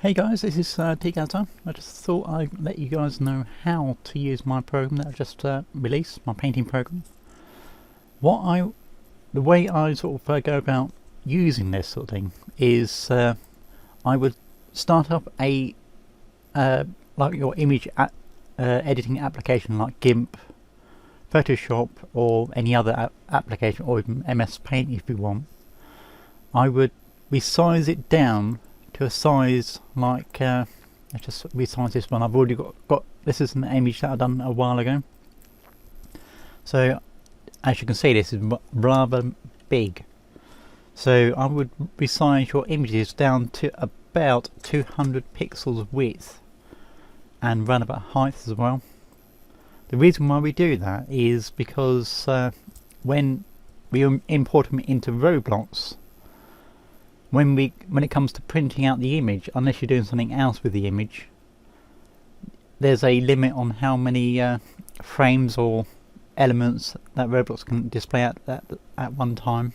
Hey guys, this is TGStudios. I just thought I'd let you guys know how to use my program that I've just released, my painting program. The way I sort of go about using this sort of thing is I would start up a like your image editing application like GIMP, Photoshop, or any other application, or even MS Paint if you want. I would resize it down to a size like let's just resize this one. I've already got this is an image that I've done a while ago, so as you can see this is rather big, so I would resize your images down to about 200 pixels width and round about height as well. The reason why we do that is because when we import them into Roblox, when it comes to printing out the image, unless you're doing something else with the image, there's a limit on how many frames or elements that Roblox can display at one time.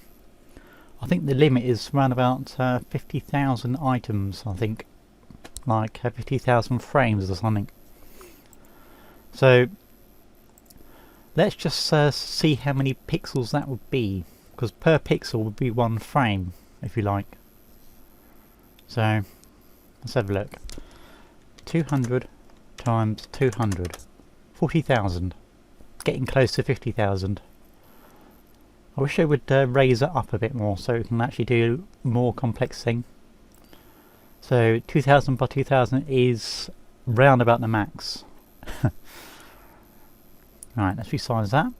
I think the limit is around about 50,000 items, I think, like 50,000 frames or something. So let's just see how many pixels that would be, because per pixel would be one frame, if you like. So let's have a look. 200 times 200, 40,000. Getting close to 50,000. I wish I would raise it up a bit more so we can actually do a more complex thing. So 2000 by 2000 is round about the max. Alright, let's resize that.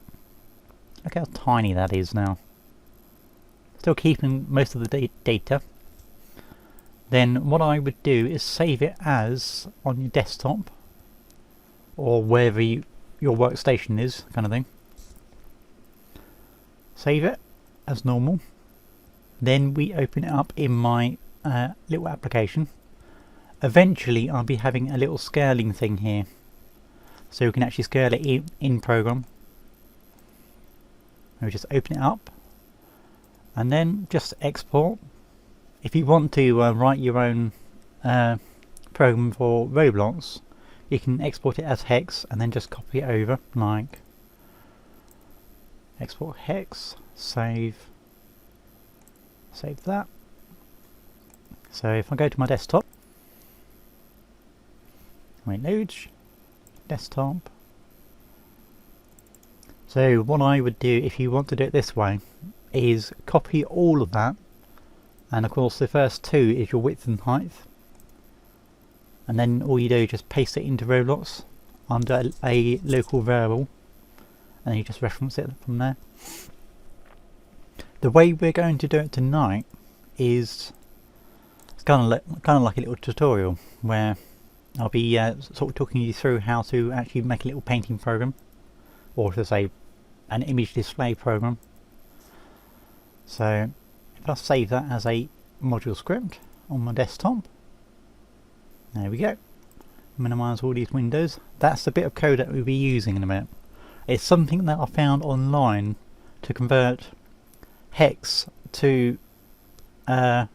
Look how tiny that is now. Still keeping most of the data. Then what I would do is save it as on your desktop or wherever your workstation is, kind of thing. Save it as normal. Then we open it up in my little application. Eventually I'll be having a little scaling thing here, so we can actually scale it in program. We just open it up and then just export. If you want to write your own program for Roblox, you can export it as hex and then just copy it over, like export hex, save that. So if I go to my desktop, it loads, desktop. So what I would do if you want to do it this way is copy all of that. And of course the first two is your width and height, and then all you do is just paste it into Roblox under a local variable, and then you just reference it from there. The way we're going to do it tonight is it's kind of like a little tutorial where I'll be sort of talking you through how to actually make a little painting program, or to say an image display program. So if I save that as a module script on my desktop, there we go. Minimize all these windows. That's the bit of code that we'll be using in a minute. It's something that I found online to convert hex to our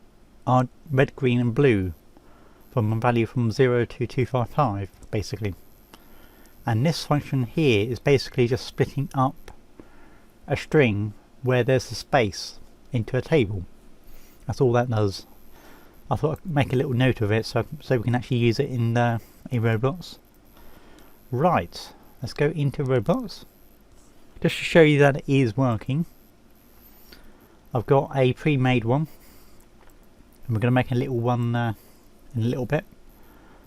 red, green and blue from a value from 0 to 255 basically. And this function here is basically just splitting up a string where there's a space into a table. That's all that does. I thought I'd make a little note of it so we can actually use it in Roblox. Right, let's go into Roblox. Just to show you that it is working, I've got a pre-made one, and we're going to make a little one in a little bit.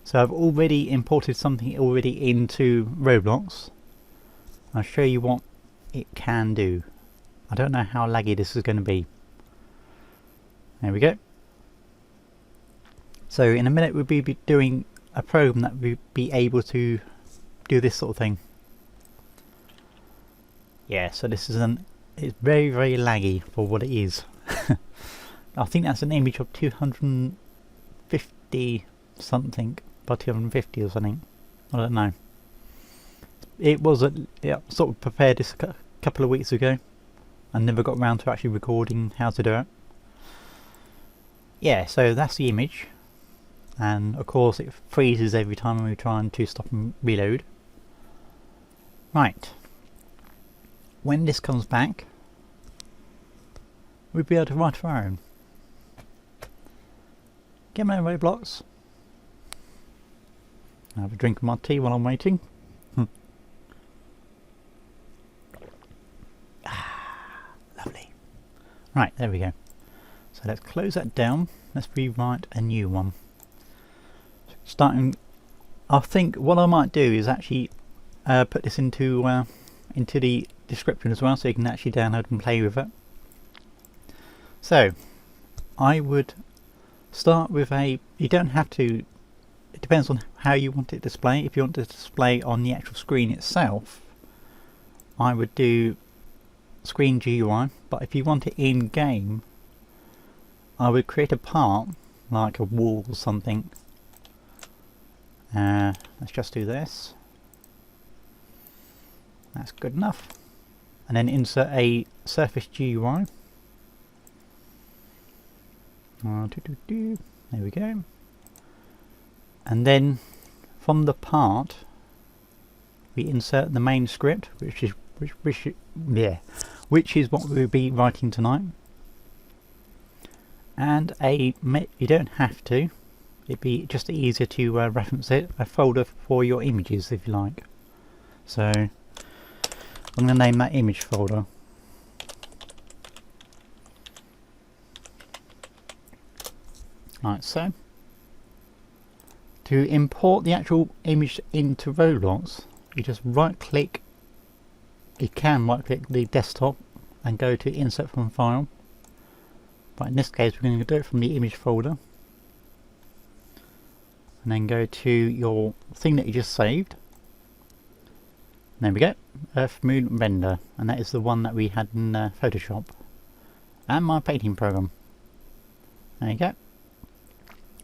So I've already imported something already into Roblox. I'll show you what it can do. I don't know how laggy this is going to be. There we go. So in a minute we'll be doing a program that will be able to do this sort of thing. Yeah, so this is it's very, very laggy for what it is. I think that's an image of 250 something by 250 or something. I don't know. It was sort of prepared this a couple of weeks ago and never got around to actually recording how to do it. Yeah, so that's the image. and of course it freezes every time we try to stop and reload. Right, when this comes back we'll be able to write our own. Get my Roblox. Have a drink of my tea while I'm waiting. Lovely. Right, there we go. So let's close that down. Let's rewrite a new one. Starting, I think what I might do is actually put this into the description as well, so you can actually download and play with it. So I would start with a, you don't have to, it depends on how you want it to display. If you want it to display on the actual screen itself, I would do screen GUI, but if you want it in game, I would create a part like a wall or something. Let's just do this. That's good enough. And then insert a surface GUI. There we go. And then from the part we insert the main script, which is what we'll be writing tonight. And you don't have to, it'd be just easier to reference it, a folder for your images if you like. So I'm going to name that image folder. Like so. To import the actual image into Roblox, you just right click, you can right click the desktop and go to insert from file, but in this case we're going to do it from the image folder, and then go to your thing that you just saved. There we go, Earth Moon Render, and that is the one that we had in Photoshop, and my painting program. There you go.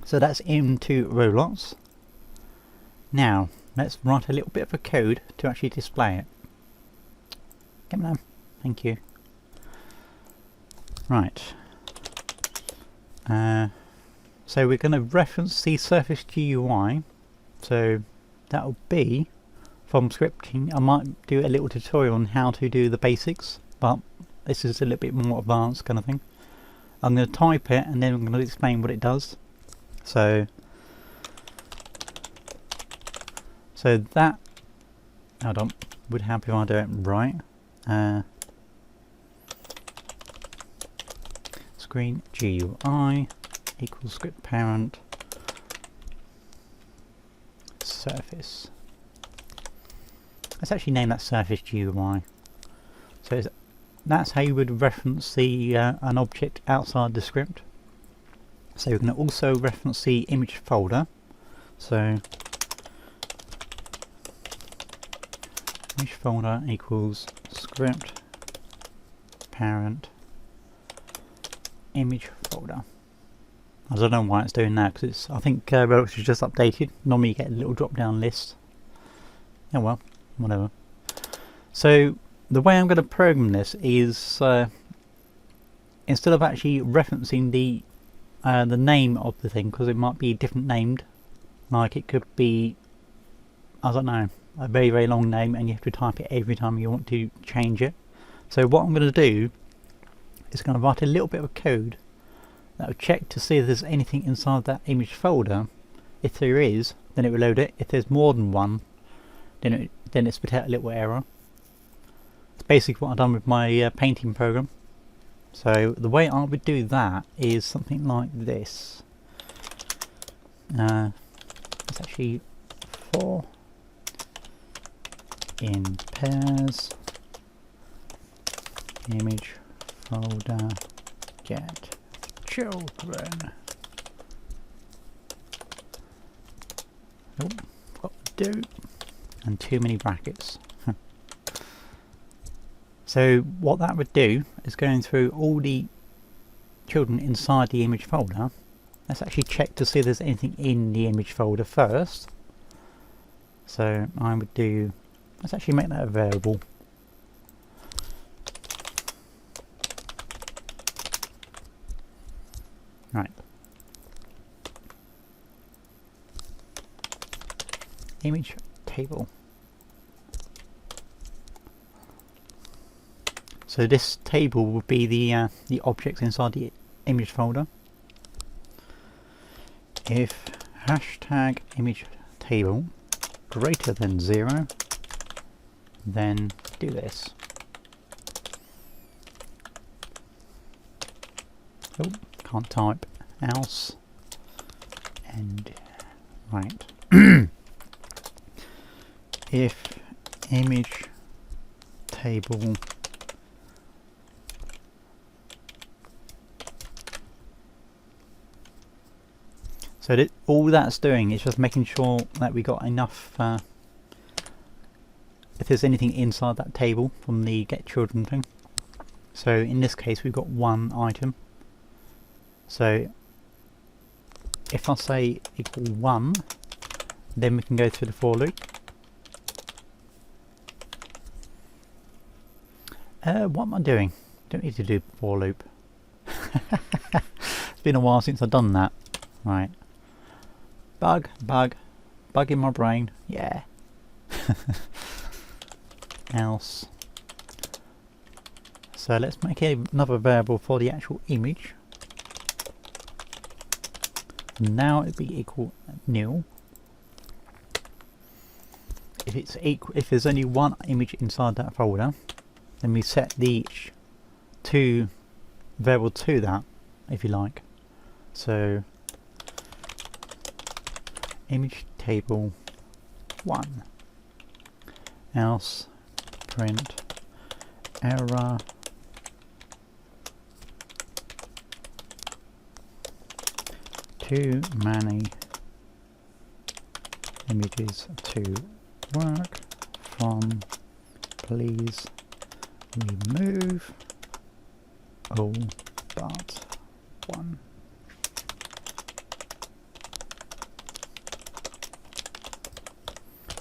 So that's into Roblox. Now let's write a little bit of a code to actually display it. Come on, thank you. Right. So we're going to reference the surface GUI. So that'll be from scripting. I might do a little tutorial on how to do the basics, but this is a little bit more advanced kind of thing. I'm going to type it and then I'm going to explain what it does. So that, hold on, would help if I do it right. Screen GUI equals script parent surface. Let's actually name that surface GUI. So that's how you would reference the an object outside the script. So you're going to also reference the image folder. So image folder equals script parent image folder. I don't know why it's doing that, because I think Roblox is just updated. Normally you get a little drop down list. Oh well, whatever. So the way I'm going to program this is instead of actually referencing the name of the thing, because it might be different named, like it could be, I don't know, a very very long name and you have to type it every time you want to change it. So what I'm going to do is going to write a little bit of code that will check to see if there's anything inside that image folder. If there is, then it will load it. If there's more than one, then it spit out a little error. It's basically what I've done with my painting program. So the way I would do that is something like this. It's actually for in pairs image folder get children. Oh, what to do? And too many brackets. So what that would do is going through all the children inside the image folder. Let's actually check to see if there's anything in the image folder first. So I would do, let's actually make that a variable. Right. image table. So this table will be the objects inside the image folder. If hashtag image table greater than 0, then do this. Oh, can't type. Else and right. If image table so that all that's doing is just making sure that we got enough if there's anything inside that table from the get children thing. So in this case we've got one item. So if I say equal 1, then we can go through the for loop. What am I doing? Don't need to do for loop. It's been a while since I've done that. Right. Bug in my brain. Yeah. Else. So let's make another variable for the actual image. Now it'd be equal nil. If it's equal, if there's only one image inside that folder, then we set the to variable to that, if you like. So image table 1. Else print error too many images to work from, please remove all but one.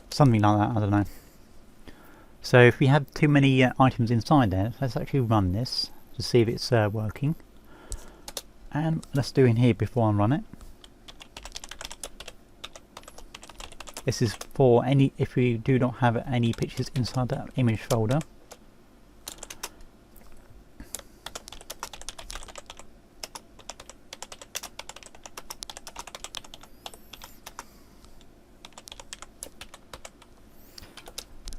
Something like that, I don't know. So if we have too many items inside there, let's actually run this to see if it's working. And let's do in here before I run it. This is for any, if we do not have any pictures inside that image folder.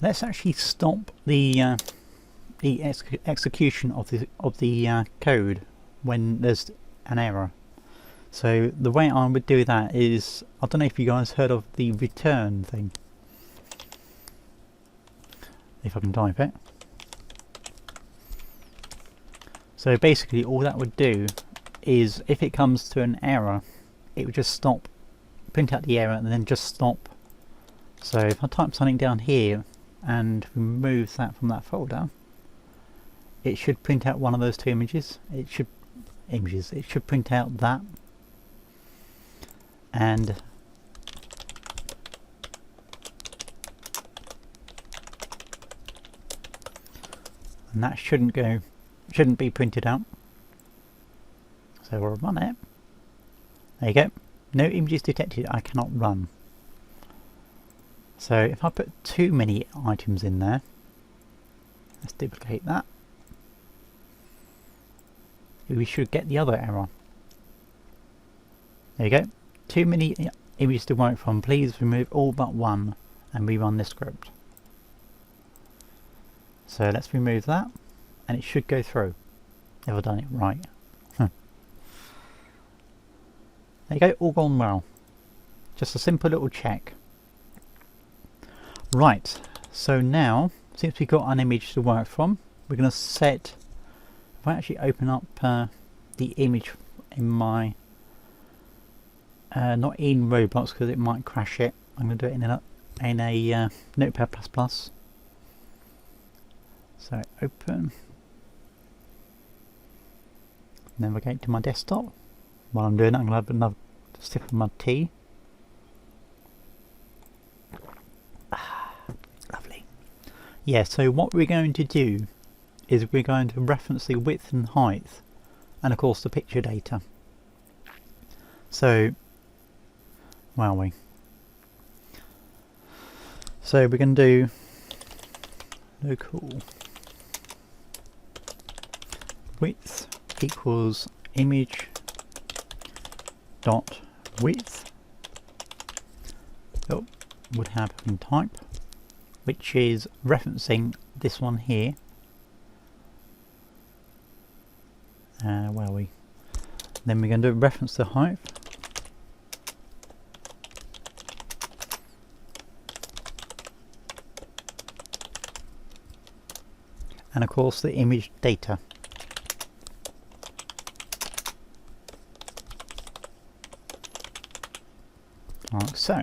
Let's actually stop the execution of the code when there's an error. So the way I would do that is, I don't know if you guys heard of the return thing. If I can type it. So basically all that would do is, if it comes to an error, it would just stop, print out the error and then just stop. So if I type something down here and remove that from that folder, it should print out one of those two images. It should print out that, and that shouldn't be printed out. So we'll run it. There you go. No images detected. I cannot run. So if I put too many items in there, let's duplicate that. We should get the other error. There you go. Too many images to work from. Please remove all but one, and rerun this script. So let's remove that, and it should go through. If I've done it right. There you go. All gone well. Just a simple little check. Right. So now, since we've got an image to work from, we're going to set. If I actually open up the image in my not in Roblox because it might crash it. I'm going to do it in a Notepad++. So open, navigate to my desktop. While I'm doing it, I'm going to have another sip of my tea. Lovely. Yeah. So what we're going to do is we're going to reference the width and height, and of course the picture data. So, where are we? So we're going to do local width equals image dot width. Oh, would have in type, which is referencing this one here. Where are we? Then we're going to reference the height. And of course the image data. Like so.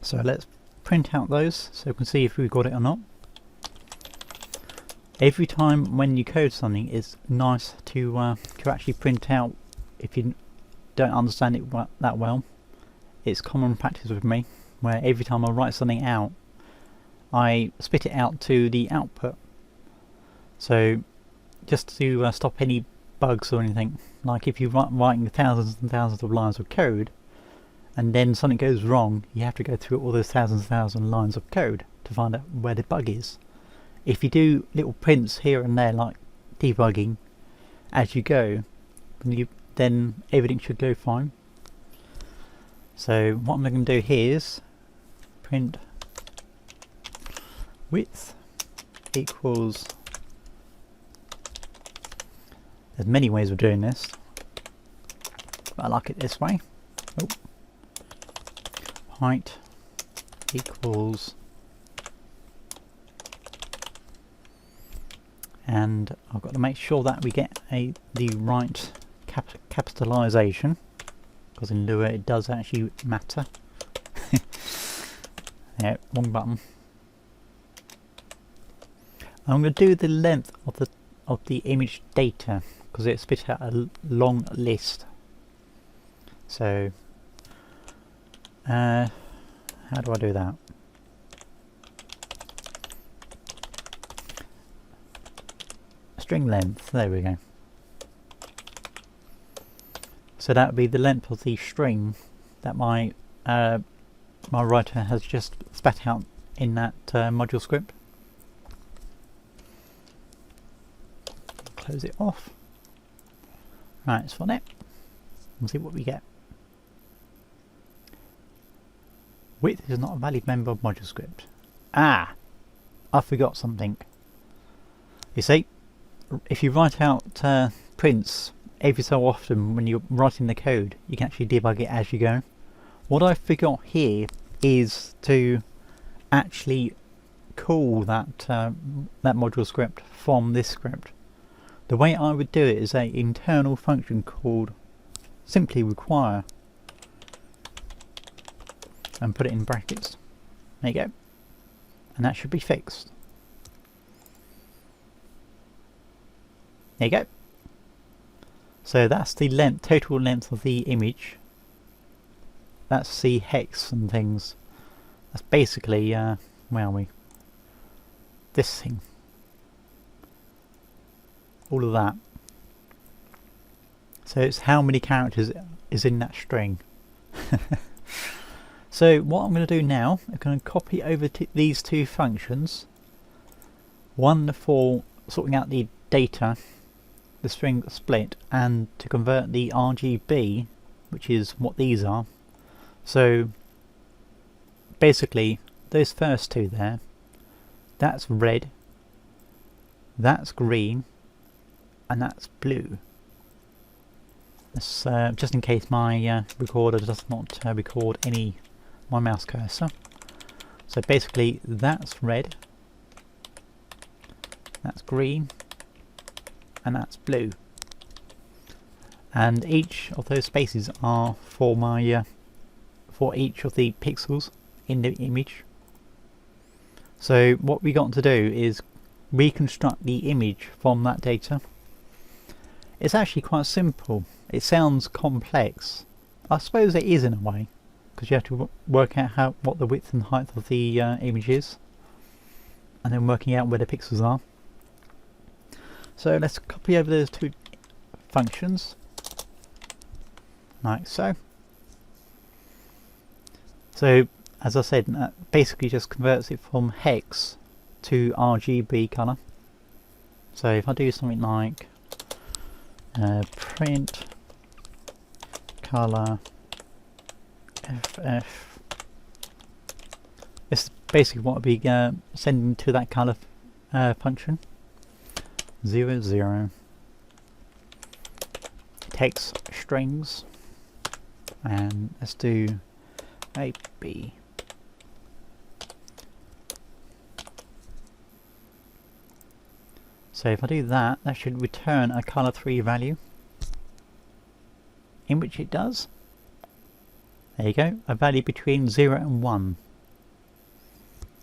So let's print out those so we can see if we got it or not. Every time when you code something, it's nice to actually print out if you don't understand it that well. It's common practice with me, where every time I write something out, I spit it out to the output. So just to stop any bugs or anything, like if you're writing thousands and thousands of lines of code, and then something goes wrong, you have to go through all those thousands and thousands of lines of code to find out where the bug is. If you do little prints here and there, like debugging as you go, then everything should go fine. So what I'm going to do here is print width equals, there's many ways of doing this, but I like it this way. Oh. Height equals, and I've got to make sure that we get the right capitalization, because in Lua it does actually matter. Yeah, wrong button. I'm going to do the length of the image data, because it spit out a long list. So how do I do that? String length, there we go. So that would be the length of the string that my writer has just spat out in that module script. Close it off. Right, let's run it and see what we get. Width is not a valid member of module script. Ah! I forgot something. You see, if you write out prints every so often when you're writing the code, you can actually debug it as you go. What I forgot here is to actually call that that module script from this script. The way I would do it is an internal function called simply require, and put it in brackets. There you go. And that should be fixed. There you go. So that's the length, total length of the image. That's the hex and things. That's basically, where are we? This thing. All of that. So it's how many characters is in that string. So what I'm going to do now, I'm going to copy over to these two functions. One for sorting out the data, the string split, and to convert the RGB, which is what these are. So basically those first two there, that's red, that's green, and that's blue. That's just in case my recorder does not record my mouse cursor. So basically that's red, that's green, and that's blue. And each of those spaces are for my for each of the pixels in the image. So what we got to do is reconstruct the image from that data. It's actually quite simple. It sounds complex. I suppose it is in a way, because you have to work out what the width and height of the image is, and then working out where the pixels are. So let's copy over those two functions, like so. So as I said, that basically just converts it from hex to RGB colour. So if I do something like print color FF, it's basically what I'll be sending to that color function. 00 text strings, and let's do AB. So if I do that, that should return a color 3 value, in which it does. There you go, a value between 0 and 1.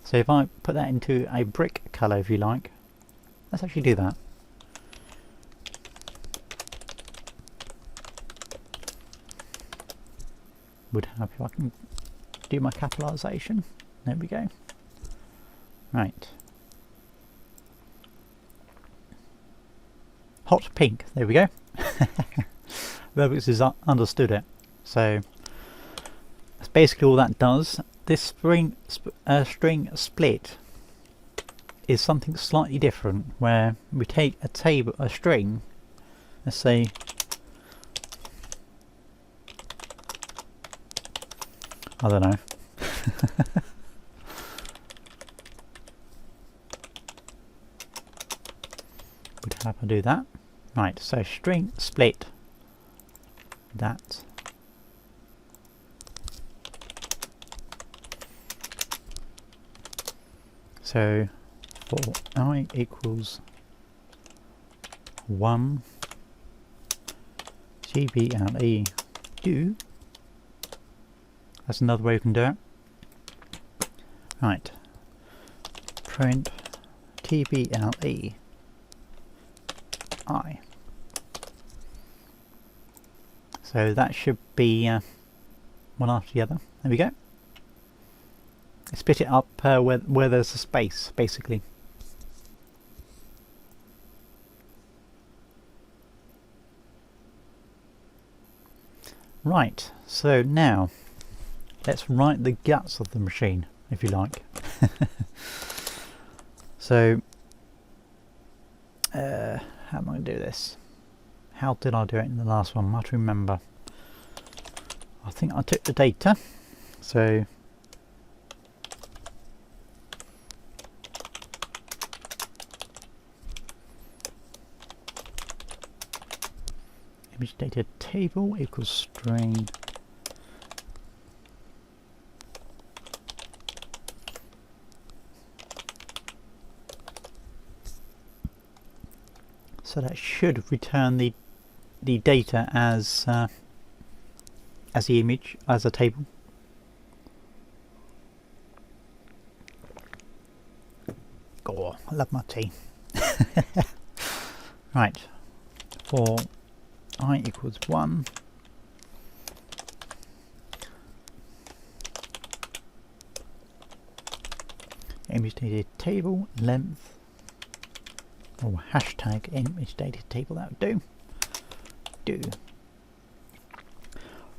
So if I put that into a brick color, if you like, let's actually do that. Would help if I can do my capitalization. There we go. Right. Hot pink, there we go. Roblox has understood it. So that's basically all that does. This string split is something slightly different, where we take a string, let's say I don't know. Would have to do that. Right, so string split that. So for I equals 1 GBLE do. That's another way you can do it. Right. Print TBLE I. So that should be one after the other. There we go. Split it up where there's a space, basically. Right, so now let's write the guts of the machine, if you like. So, how am I going to do this? How did I do it in the last one? I might remember. I think I took the data. So, image data table equals string so that should return the data as the image, as a table. Oh, I love my tea. Right, for I equals 1 image data table length, or hashtag image data table, that would do.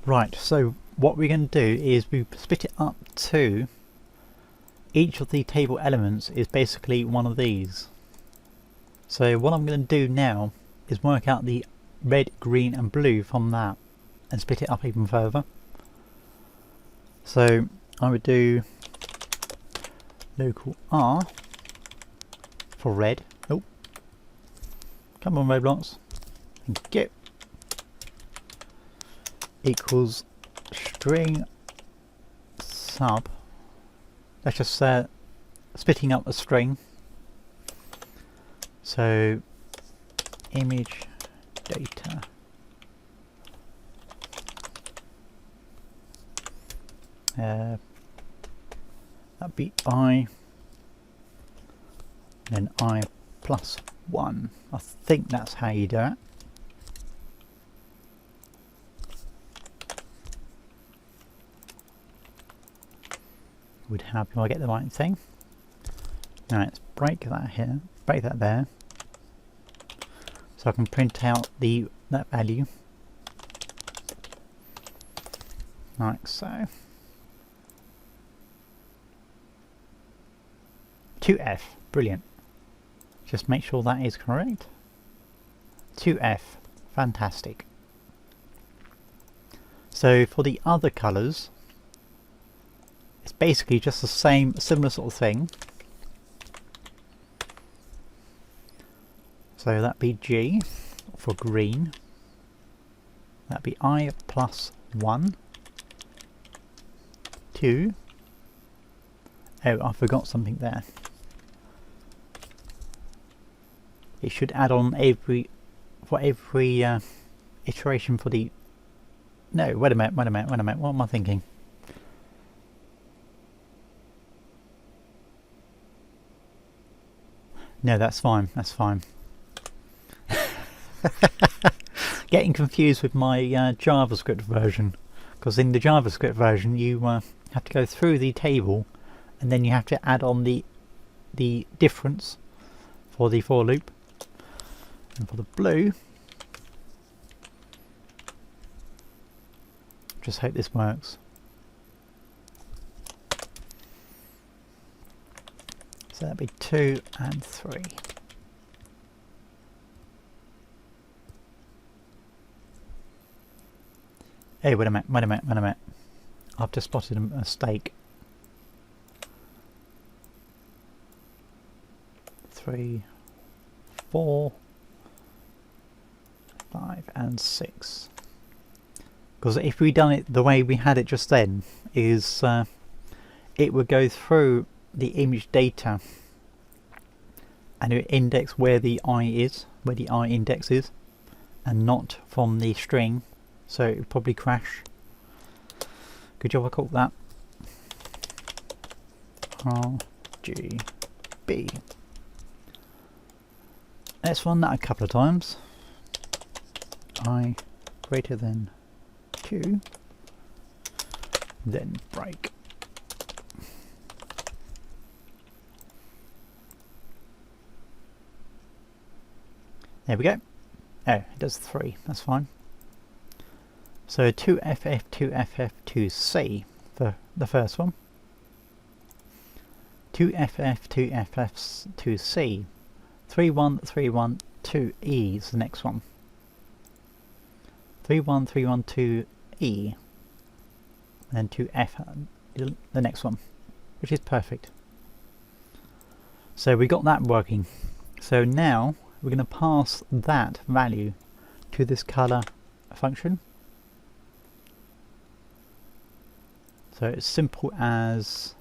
Right, so what we're going to do is we split it up to each of the table elements is basically one of these. So what I'm going to do now is work out the red, green and blue from that and split it up even further. So I would do local R for red. Oh, come on Roblox. Thank you. Equals string sub. That's just splitting up a string. So image data that'd be I, then I plus 1. I think that's how you do it. Would help if I get the right thing. Now let's break that here, break that there, so I can print out that value like so. 2F, brilliant. Just make sure that is correct. 2F, fantastic. So for the other colours, it's basically just the same, similar sort of thing. So that'd be G for green. That'd be I plus 1, 2. Oh, I forgot something there. It should add on every iteration for the... No, wait a minute, what am I thinking? No, that's fine, Getting confused with my JavaScript version, because in the JavaScript version you have to go through the table and then you have to add on the difference for the for loop. And for the blue, just hope this works. So that'd be 2 and 3. Hey, wait a minute. I've just spotted a mistake. 3, 4, 5 and 6. Because if we'd done it the way we had it just then, is it would go through the image data and it would index where the I is, where the I index is, and not from the string, so it would probably crash. Good job I caught that. R, G, B. Let's run that a couple of times. I greater than 2, then break. There we go. Oh, it does 3, that's fine. So 2FF, 2FF, 2C for the first one. 2FF, 2FF, 2C. 31, 31, 2E is the next one. 31, 31, 2E. And then 2F, the next one, which is perfect. So we got that working. So now we're going to pass that value to this color function. So it's simple as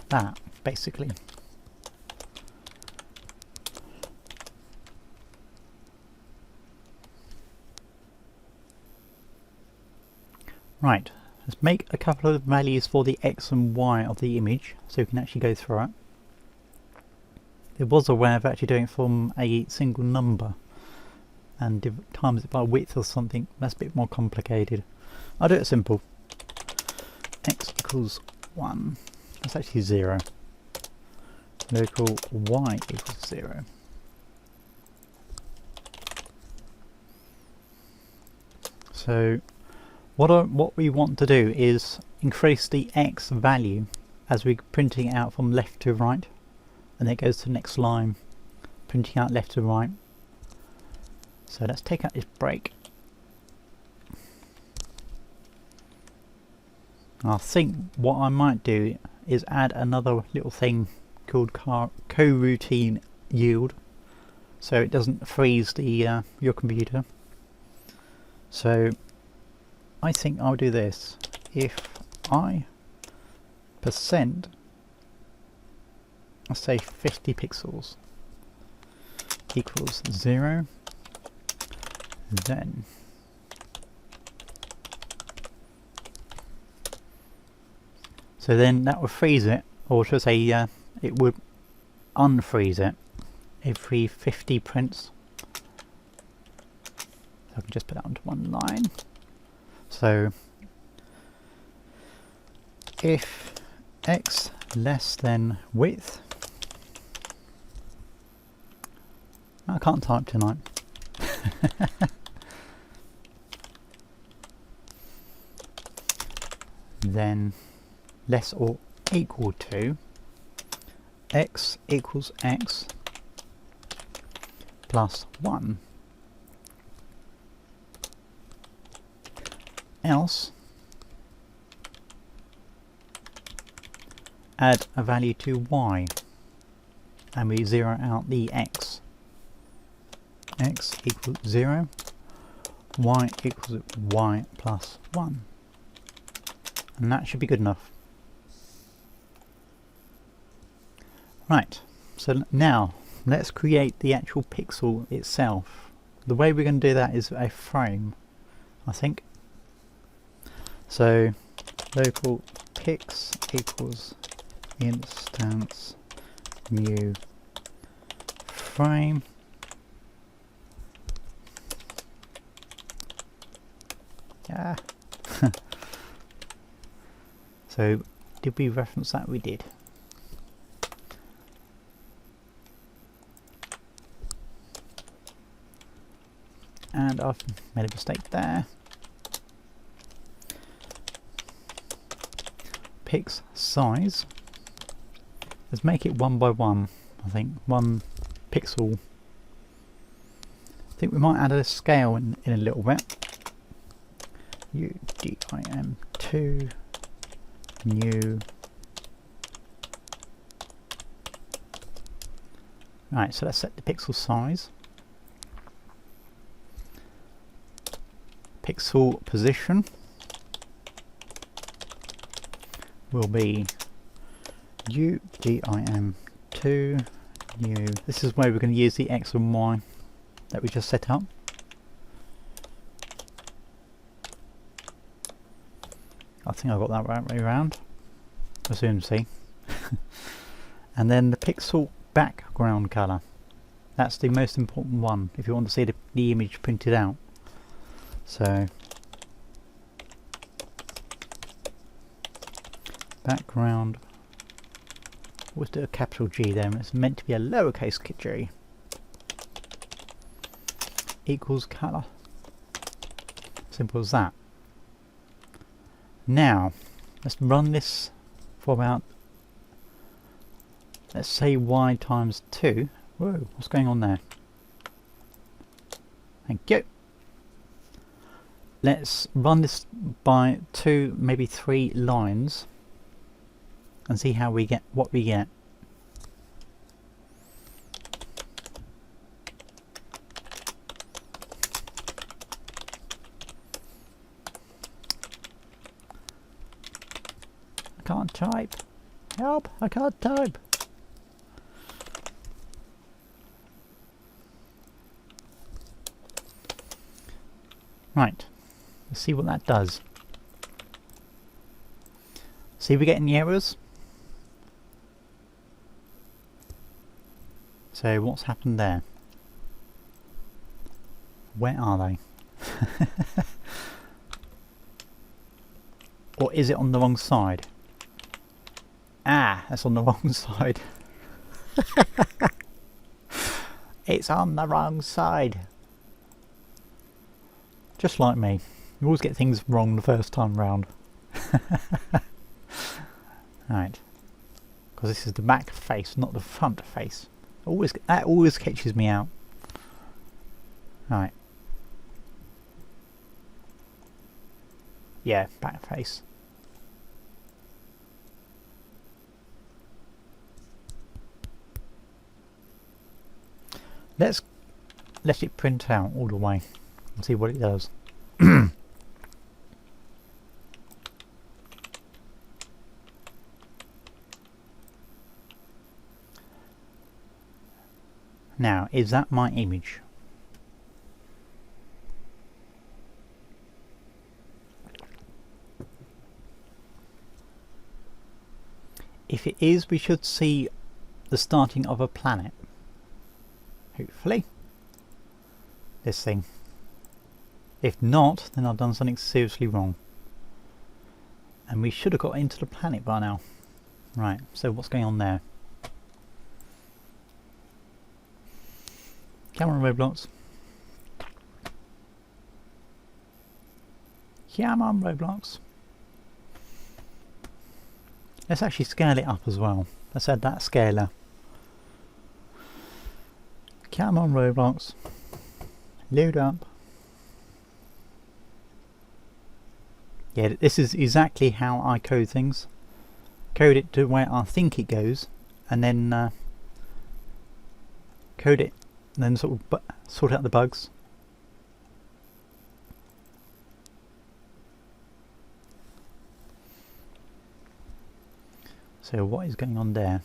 that, basically. Right, let's make a couple of values for the X and Y of the image so we can actually go through it. There was a way of actually doing it from a single number and times it by width or something. That's a bit more complicated. I'll do it simple. X equals 1. That's actually 0. Local Y equals 0. So what we want to do is increase the X value as we're printing it out from left to right, and then it goes to the next line, printing out left to right. So let's take out this break. I think what I might do is add another little thing called coroutine yield, so it doesn't freeze the your computer. So I think I'll do this. If I percent, let's say 50 pixels equals 0, then so then that will freeze it, or should I say it would unfreeze it every 50 prints. So I can just put that onto one line. So if X less than width, I can't type tonight. then less or equal to x equals x plus 1, else add a value to y and we zero out the x. X equals 0, y equals y plus 1, and that should be good enough. Right, so now let's create the actual pixel itself. The way we're going to do that is a frame, I think. So local pix equals instance new frame. Yeah. So did we reference that? We did. And I've made a mistake there. Pix size. Let's make it 1 by 1. I think 1 pixel. I think we might add a scale in a little bit. UDIM2 new. Right, so let's set the pixel size. Pixel position will be UDIM2 new. This is where we're going to use the X and Y that we just set up. I think I got that right way around. We'll soon see. And then the pixel background color. That's the most important one if you want to see the image printed out. So background, let's do a capital G there, it's meant to be a lowercase g, equals color. Simple as that. Now let's run this for about, let's say y times 2. Whoa, what's going on there? Thank you. Let's run this by 2, maybe 3 lines and see how we get what we get. I can't type. Help, I can't type. Right. Let's see what that does. See, we get any errors? So what's happened there? Where are they? Or is it on the wrong side? Ah, that's on the wrong side. It's on the wrong side. Just like me. You always get things wrong the first time round. Right. Because this is the back face, not the front face. That always catches me out. Right. Yeah, back face. Let's let it print out all the way and see what it does. Now, is that my image? If it is, we should see the starting of a planet. Hopefully. This thing. If not, then I've done something seriously wrong. And we should have got into the planet by now. Right, so what's going on there? Come on, Roblox. Come on, Roblox. Let's actually scale it up as well. Let's add that scaler. Come on, Roblox. Load up. Yeah, this is exactly how I code things. Code it to where I think it goes, and then code it, and then sort out the bugs. So what is going on there?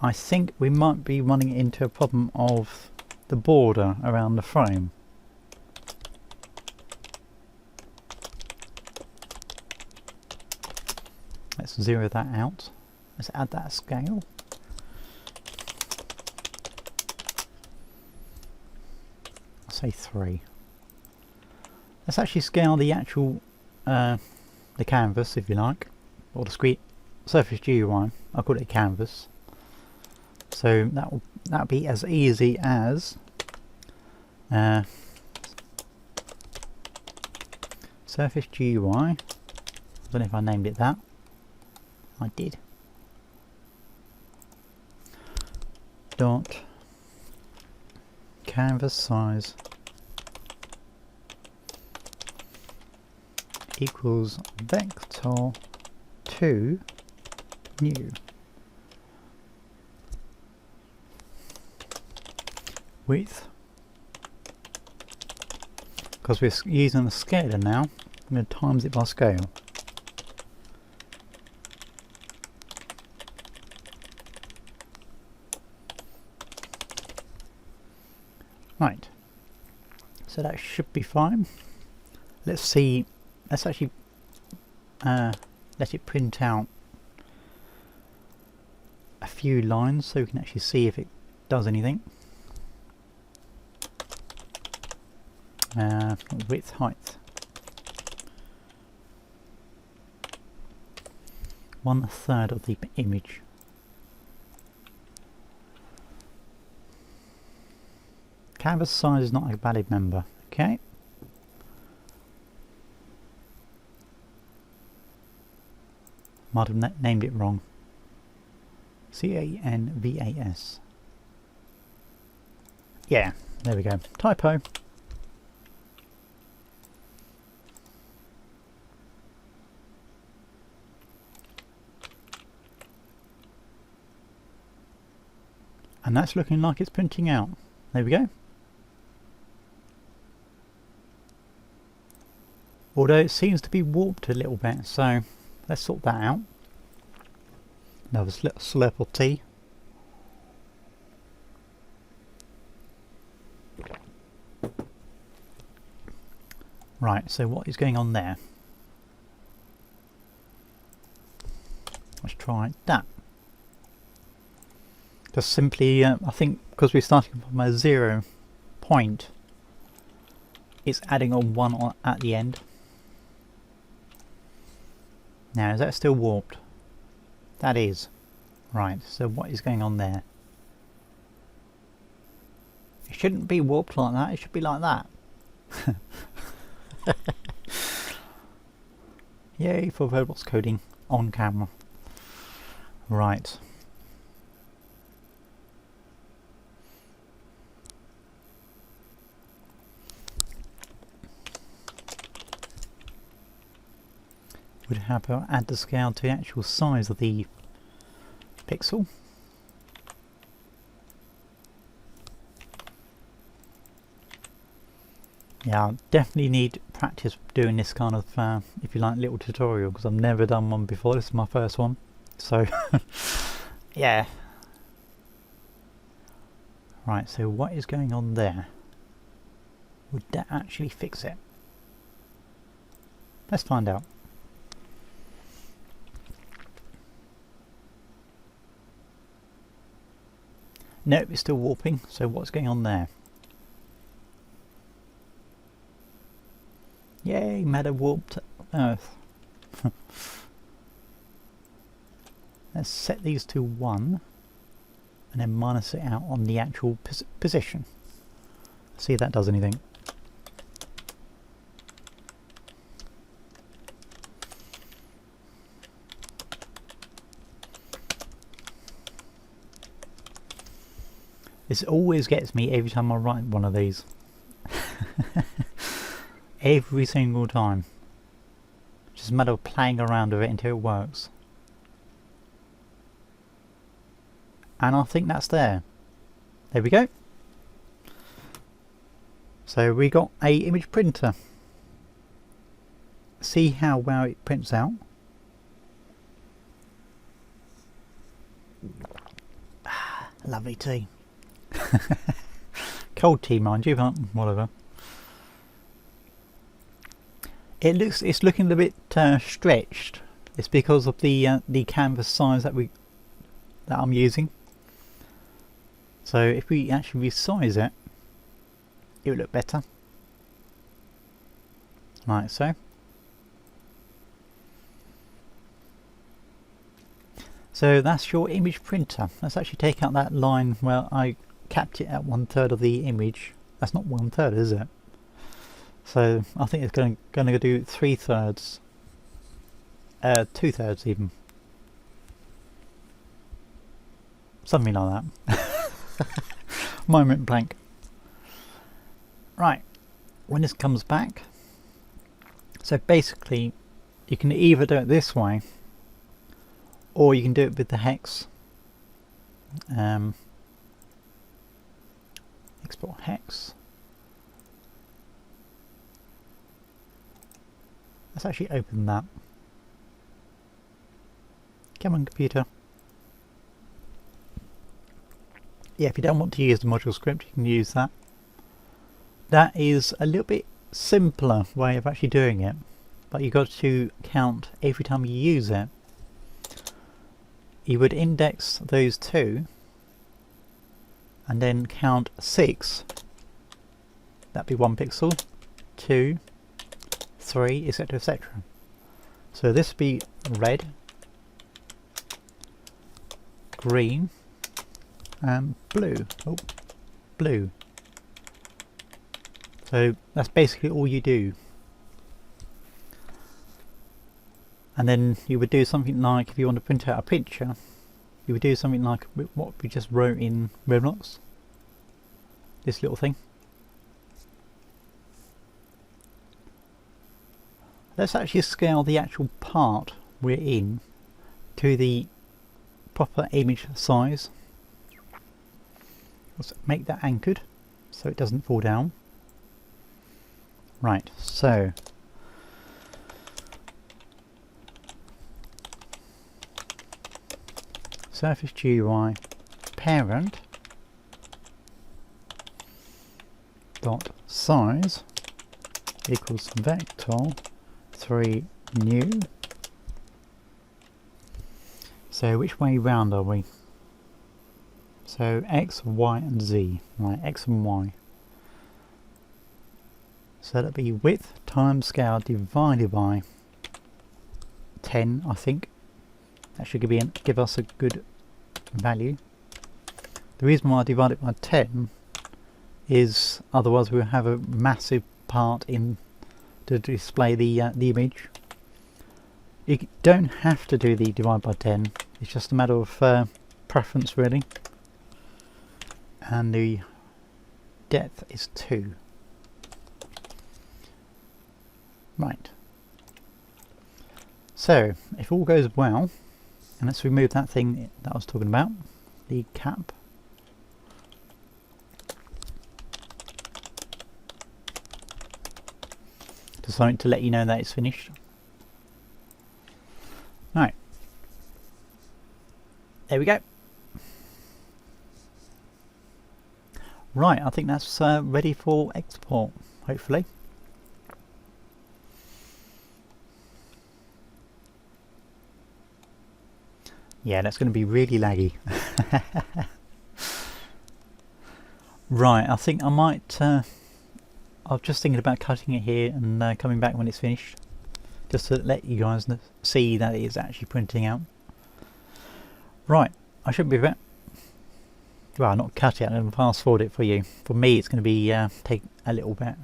I think we might be running into a problem of the border around the frame. Let's zero that out. Let's add that scale. I'll say 3. Let's actually scale the actual the canvas, if you like, or the screen surface GUI. I'll call it a canvas. So that'll be as easy as surface GUI. I don't know if I named it that. I did. Dot canvas size equals vector 2 new. Width, because we're using the scaler now, I'm going to times it by scale. Right, so that should be fine. Let's see, let's actually let it print out a few lines so we can actually see if it does anything. Width, height. 1/3 of the image. Canvas size is not a valid member. Okay. Might have named it wrong. CANVAS. Yeah, there we go. Typo. And that's looking like it's printing out. There we go. Although it seems to be warped a little bit, so let's sort that out. Another slurp of tea. Right, so what is going on there? Let's try that. Just simply, I think because we're starting from a 0 point, it's adding a 1 at the end. Now, is that still warped? That is. Right, so what is going on there? It shouldn't be warped like that, it should be like that. Yay for Roblox coding on camera. Right. Would have to add the scale to the actual size of the pixel. Yeah, I definitely need practice doing this kind of, if you like, little tutorial, because I've never done one before. This is my first one, so yeah. Right, so what is going on there? Would that actually fix it? Let's find out. Nope, it's still warping, so what's going on there? Yay, meta warped Earth. Let's set these to 1 and then minus it out on the actual position. See if that does anything. This always gets me every time I write one of these. Every single time. Just a matter of playing around with it until it works. And I think that's there. There we go. So we got a image printer. See how well it prints out. Lovely tea. Cold tea, mind you, but whatever. It's looking a bit stretched. It's because of the canvas size that I'm using. So if we actually resize it, it will look better. Like so. So that's your image printer. Let's actually take out that line where I capped it at 1/3 of the image. That's not 1/3, is it? So I think it's going to do 3/3, 2/3 even, something like that. Moment blank. Right, when this comes back, so basically you can either do it this way, or you can do it with the hex. Export hex. Let's actually open that. Come on, computer. Yeah, if you don't want to use the module script, you can use that. That is a little bit simpler way of actually doing it, but you've got to count every time you use it. You would index those two and then count 6. That'd be 1 pixel, 2, 3, etc, etc. So this would be red, green, and blue. Oh, blue. So that's basically all you do. And then you would do something like, if you want to print out a picture, you would do something like what we just wrote in Roblox. This little thing. Let's actually scale the actual part we're in to the proper image size. Let's make that anchored so it doesn't fall down. Right, so surface GUI parent dot size equals vector 3 new. So which way round are we? So X, Y and Z, right, X and Y. So that'd be width times scale divided by 10, I think. That should give us a good value. The reason why I divide it by 10 is otherwise we'll have a massive part in to display the image. You don't have to do the divide by 10. It's just a matter of preference really. And the depth is 2. Right. So if all goes well, and let's remove that thing that I was talking about, the cap. Just something to let you know that it's finished. Right. There we go. Right, I think that's ready for export, hopefully. Yeah, that's going to be really laggy. Right, I think I might... I was just thinking about cutting it here and coming back when it's finished. Just to let you guys see that it is actually printing out. Right, I should be back. Well, not cut it, I'm going to fast forward it for you. For me, it's going to be take a little bit.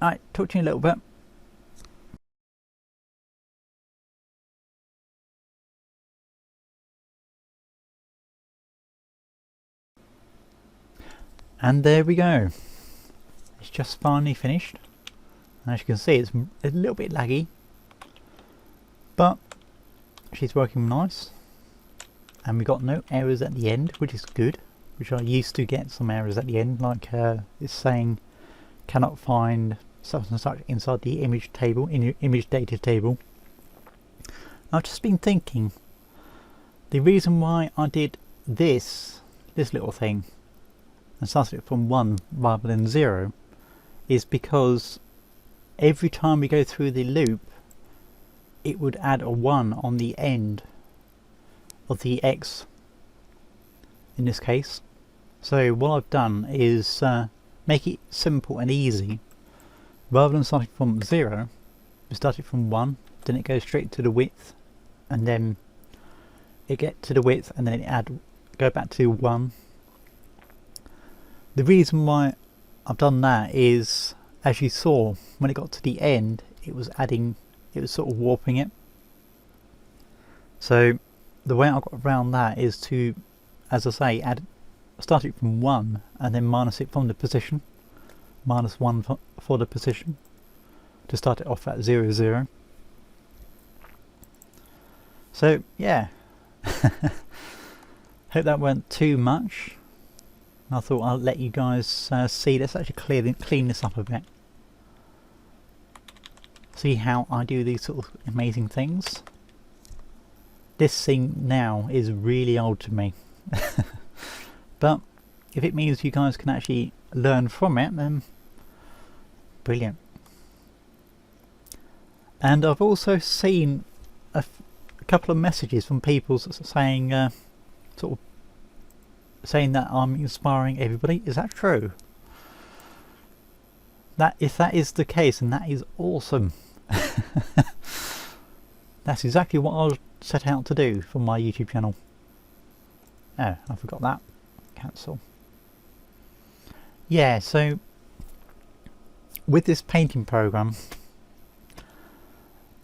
Alright, talk to you in a little bit. And there we go. It's just finally finished. And as you can see, it's a little bit laggy, but she's working nice. And we got no errors at the end, which is good. Which I used to get some errors at the end, like it's saying cannot find such and such inside the image table, in your image data table. I've just been thinking, the reason why I did this little thing and started it from 1 rather than 0 is because every time we go through the loop it would add a 1 on the end of the X in this case. So what I've done is make it simple and easy. Rather than starting from 0, we started from 1, then it goes straight to the width, and then it get to the width and then it go back to 1. The reason why I've done that is, as you saw, when it got to the end it was sort of warping it. So the way I got around that is to, as I say, start it from 1 and then minus it from the position. Minus 1 for the position to start it off at 0, 0. So yeah, hope that weren't too much. I thought I'll let you guys see. Let's actually clean this up a bit. See how I do these sort of amazing things. This thing now is really old to me. But if it means you guys can actually learn from it, then brilliant. And I've also seen a couple of messages from people saying sort of saying that I'm inspiring everybody. Is that true? If that is the case, then that is awesome. That's exactly what I was set out to do for my YouTube channel. Oh, I forgot that. Cancel. Yeah, so with this painting program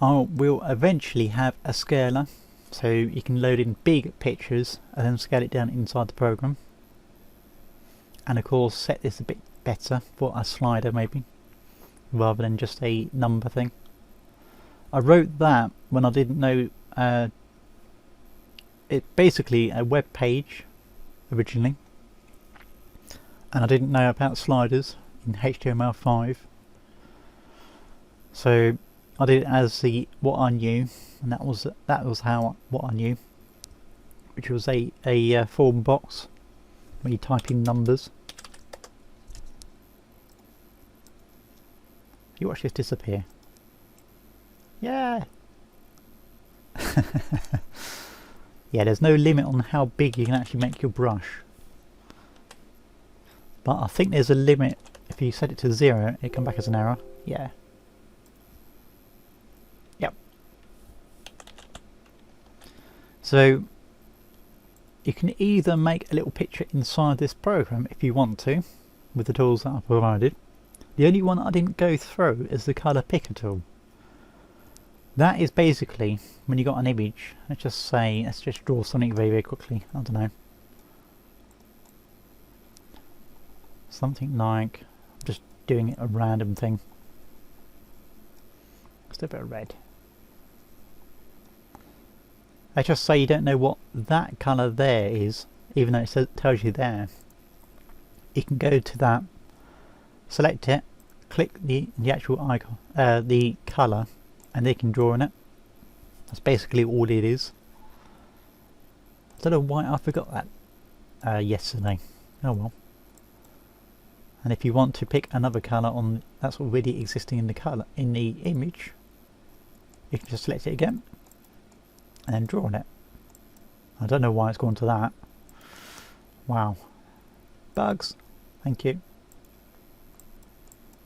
I will eventually have a scaler, so you can load in big pictures and then scale it down inside the program, and of course set this a bit better for a slider maybe rather than just a number thing. I wrote that when I didn't know it's basically a web page originally, and I didn't know about sliders in HTML5, so I did it as what I knew, and that was what I knew, which was a form box where you type in numbers. You watch this disappear. Yeah. Yeah, there's no limit on how big you can actually make your brush, but I think there's a limit. If you set it to 0 it come back as an error. Yeah. Yep. So you can either make a little picture inside this program if you want to with the tools that I provided. The only one I didn't go through is the colour picker tool. That is basically when you got an image, let's just draw something very, very quickly. I don't know. Something like, I'm just doing a random thing. Let's do a bit of red. Let's just say you don't know what that colour there is, even though it tells you there. You can go to that, select it, click the actual icon, the colour, and they can draw in it. That's basically all it is. I don't know why I forgot that yesterday. Oh well. And if you want to pick another colour on that's already existing in the image, you can just select it again and then draw on it. I don't know why it's gone to that. Wow. Bugs. Thank you.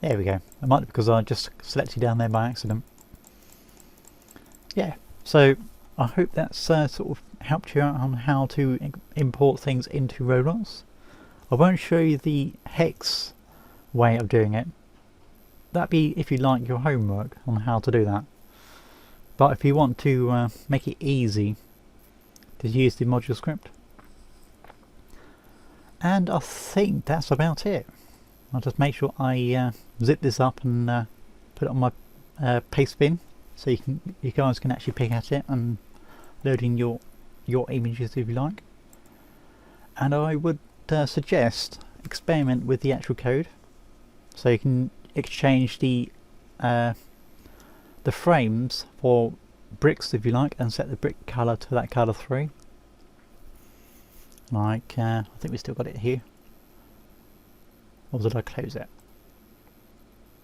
There we go. It might be because I just selected down there by accident. Yeah, so I hope that's sort of helped you out on how to import things into Roblox. I won't show you the hex way of doing it. That'd be, if you like, your homework on how to do that. But if you want to make it easy, just use the module script. And I think that's about it. I'll just make sure I zip this up and put it on my paste bin, so you guys can actually pick at it and load in your images if you like. And I would suggest experiment with the actual code, so you can exchange the frames for bricks if you like, and set the brick color to that color 3. Like I think we still got it here, or did I close it?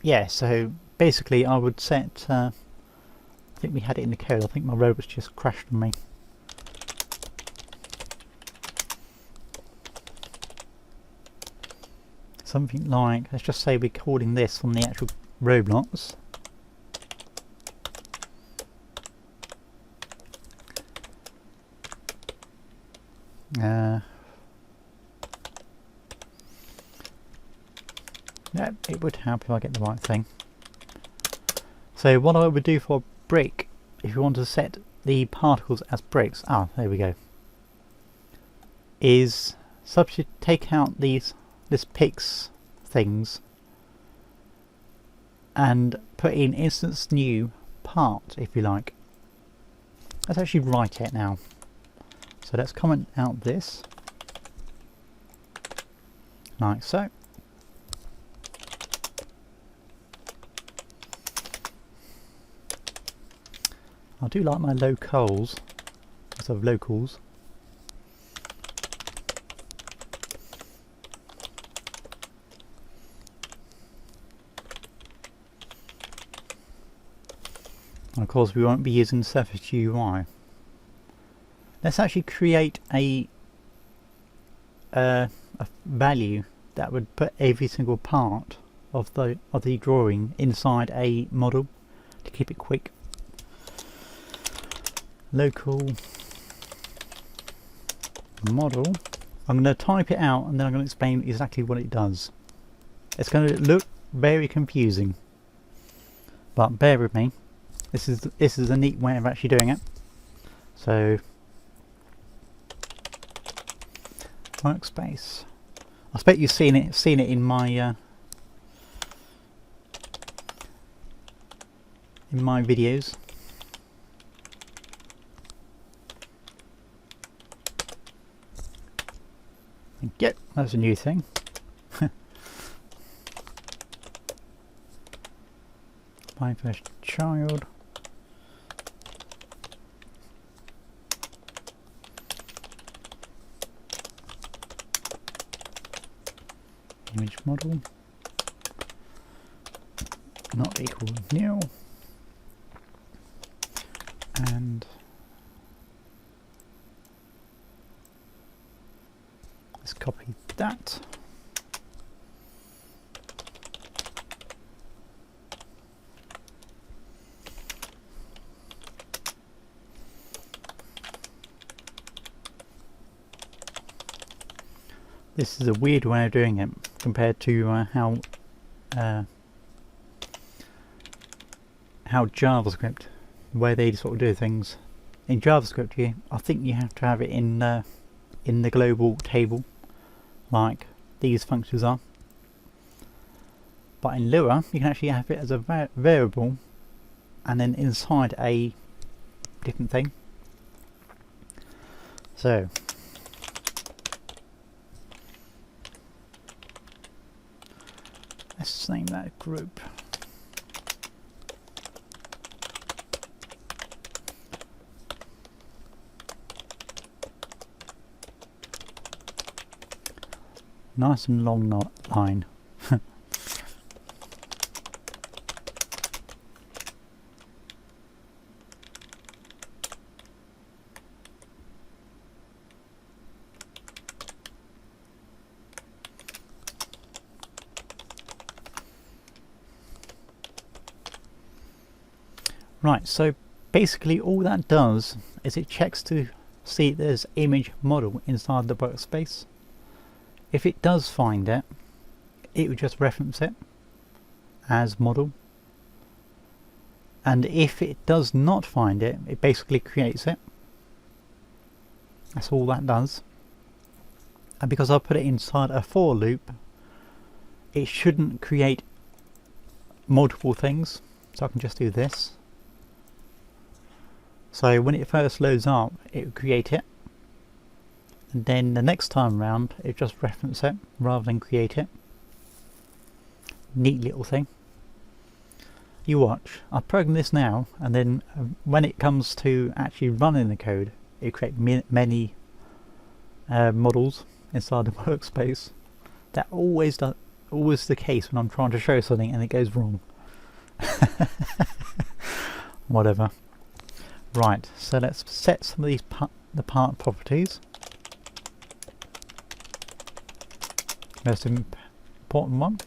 Yeah, so basically I would set I think we had it in the code. I think my Roblox just crashed on me. Something like, let's just say we're calling this from the actual Roblox. Yeah, it would help if I get the right thing. So what I would do for a brick, if you want to set the particles as bricks, there we go, is take out this pix things and put in instance new part if you like. Let's actually write it now. So let's comment out this like so. I do like my locals instead of locals. And of course we won't be using Surface UI. Let's actually create a value that would put every single part of the drawing inside a model to keep it quick. Local model. I'm going to type it out and then I'm going to explain exactly what it does. It's going to look very confusing, but bear with me. This is a neat way of actually doing it. So workspace. I expect you've seen it in my videos. Yep, that's a new thing. My first child. Image model not equal new, and let's copy that. This is a weird way of doing it compared to how JavaScript, the way they sort of do things. In JavaScript, I think you have to have it in the global table, like these functions are. But in Lua, you can actually have it as a variable, and then inside a different thing. So let's name that group. Nice and long line. Right, so basically all that does is it checks to see there's image model inside the workspace. If it does find it, it would just reference it as model, and if it does not find it, it basically creates it. That's all that does. and because I put it inside a for loop, it shouldn't create multiple things, so I can just do this. So when it first loads up, it will create it, and then the next time round it just reference it rather than create it. Neat little thing. You watch, I'll program this now, and then when it comes to actually running the code, it creates many models inside the workspace. That always the case when I'm trying to show something and it goes wrong. Whatever. Right, so let's set some of these the part properties. Most important one.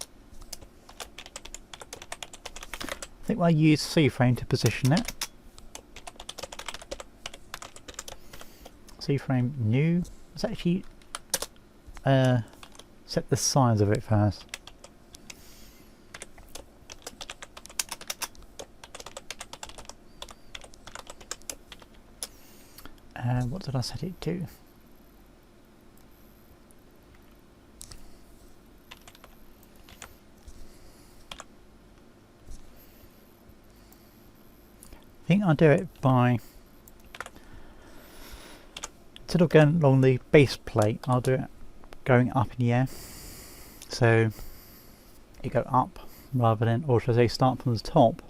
I think we'll use C-frame to position it. C-frame new. Let's actually set the size of it first. What did I set it to? I think I'll do it by, instead of going along the base plate, I'll do it going up in the air. So it go up rather than, or should I say start from the top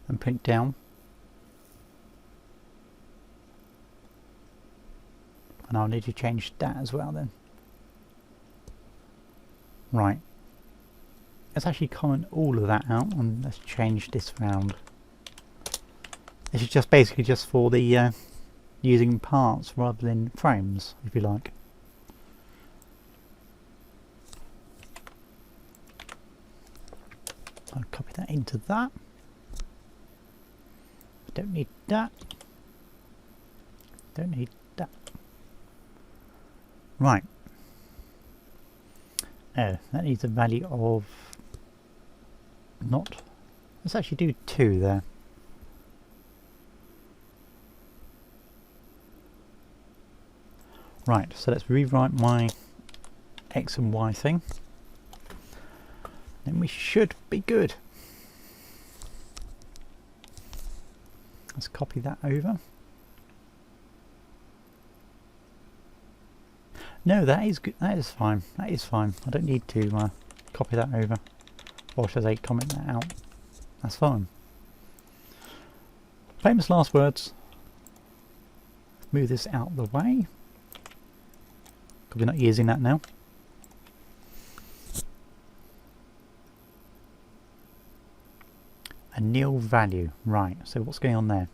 and print down. And I'll need to change that as well then. Right. Let's actually comment all of that out and let's change this round. This is just basically just for the using parts rather than frames, if you like. I'll copy that into that. Don't need that. Don't need that. Right. Oh, that needs a value of not. Let's actually do 2 there. Right, so let's rewrite my X and Y thing. Then we should be good. Let's copy that over. No, that is good. That is fine. That is fine. I don't need to copy that over, or should I say comment that out. That's fine. Famous last words. Move this out of the way. Because we're not using that now. A nil value. Right. So what's going on there?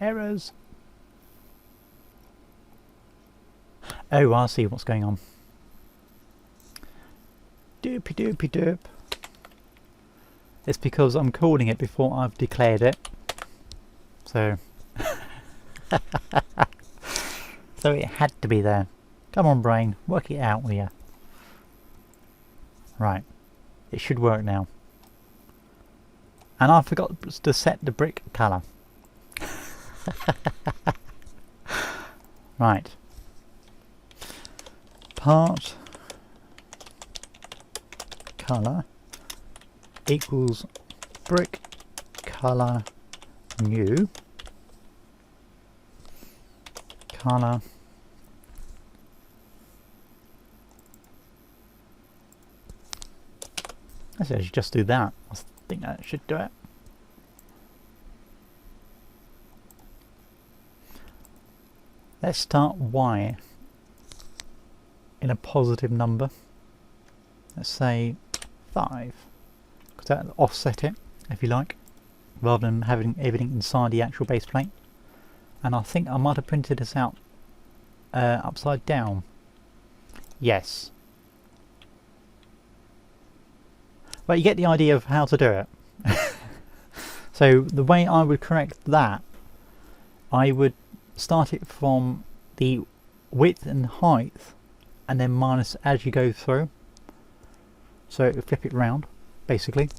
Errors. Oh, I see what's going on. Doopy doopy doop. It's because I'm calling it before I've declared it. So so it had to be there. Come on brain, work it out with you. Right. It should work now. And I forgot to set the brick colour. Right. Part colour equals brick colour new colour I should just do that. I think that should do it. Let's start Y in a positive number. Let's say 5, because that'll offset it, if you like, rather than having everything inside the actual base plate. And I think I might have printed this out upside down. Yes. But you get the idea of how to do it. So the way I would correct that, I would start it from the width and height and then minus as you go through. So flip it round basically.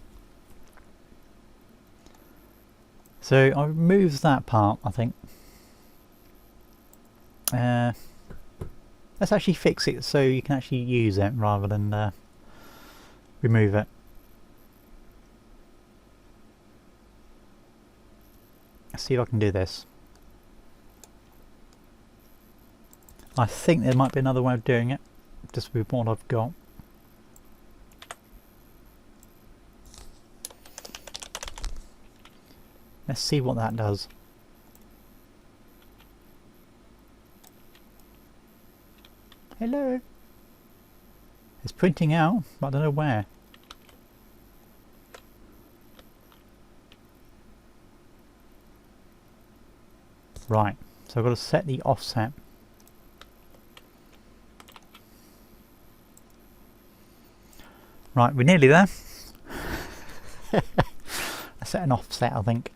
So I removed that part, I think. Let's actually fix it so you can actually use it rather than remove it. Let's see if I can do this. I think there might be another way of doing it, just with what I've got. Let's see what that does. Hello. It's printing out, but I don't know where. Right, so I've got to set the offset. Right, we're nearly there. I set an offset, I think.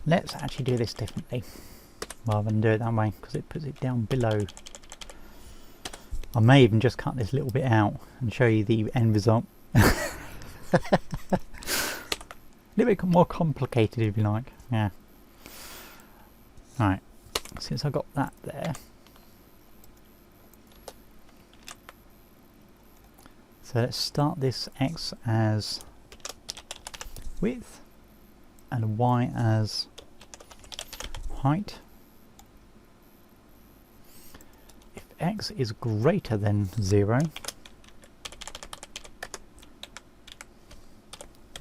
Let's actually do this differently rather than do it that way, because it puts it down below. I may even just cut this little bit out and show you the end result. A little bit more complicated if you like. Yeah. Right, since I got that there, so let's start this X as width and Y as height. If X is greater than 0,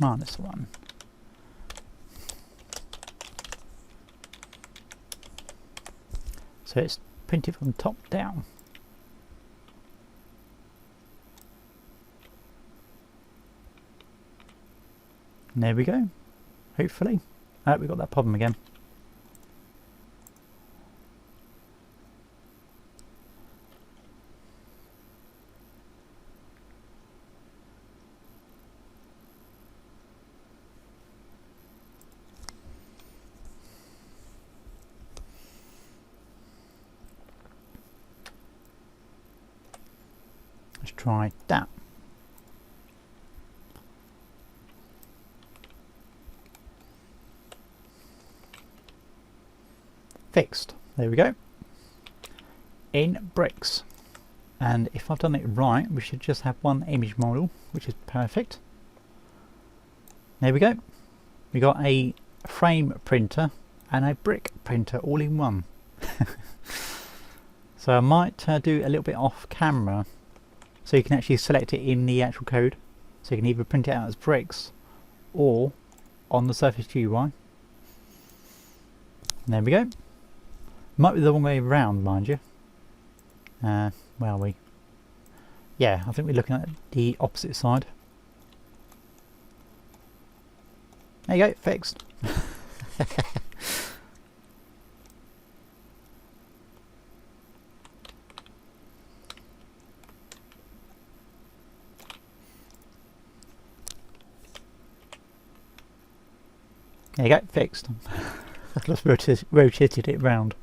minus 1. So it's printed from top down. And there we go. Hopefully. We got that problem again. Let's try that. Fixed. There we go. In bricks. And if I've done it right, we should just have one image model, which is perfect. There we go. We got a frame printer and a brick printer all in one. So I might do a little bit off camera, so you can actually select it in the actual code. So you can either print it out as bricks or on the Surface GUI. And there we go. Might be the wrong way around, mind you. Where are we? Yeah, I think we're looking at the opposite side. There you go, fixed. There you go, fixed. I just rotated it round.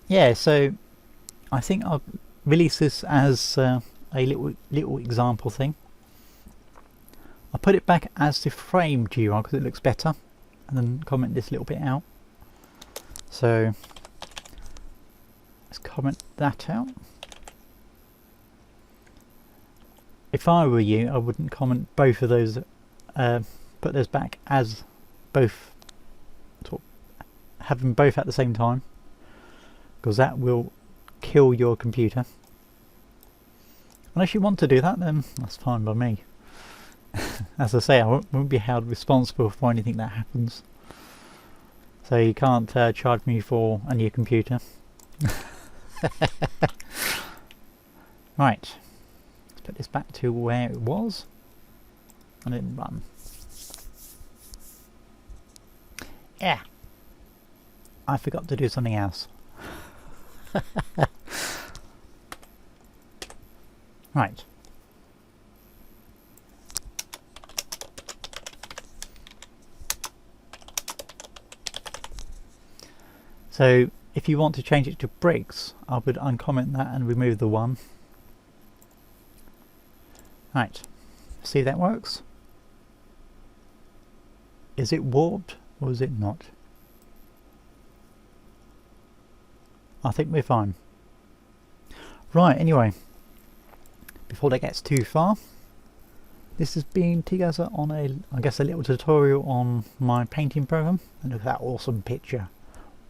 Yeah, so I think I'll release this as a little example thing. I'll put it back as the frame GUI because it looks better, and then comment this little bit out. So let's comment that out. If I were you, I wouldn't comment both of those, put those back as both, have them both at the same time, because that will kill your computer. Unless you want to do that, then that's fine by me. As I say, I won't be held responsible for anything that happens, so you can't charge me for a new computer. Right, let's put this back to where it was and then run. Yeah. I forgot to do something else. Right. So if you want to change it to bricks, I would uncomment that and remove the 1. Right. See if that works? Is it warped or is it not? I think we're fine. Right, anyway, before that gets too far, this has been TGStudios on I guess a little tutorial on my painting program. And look at that awesome picture.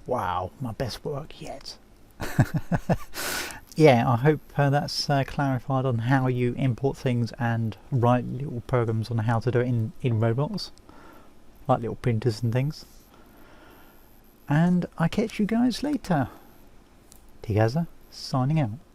Wow, my best work yet. Yeah, I hope that's clarified on how you import things and write little programs on how to do it in Roblox, like little printers and things. And I catch you guys later. TGStudios signing out.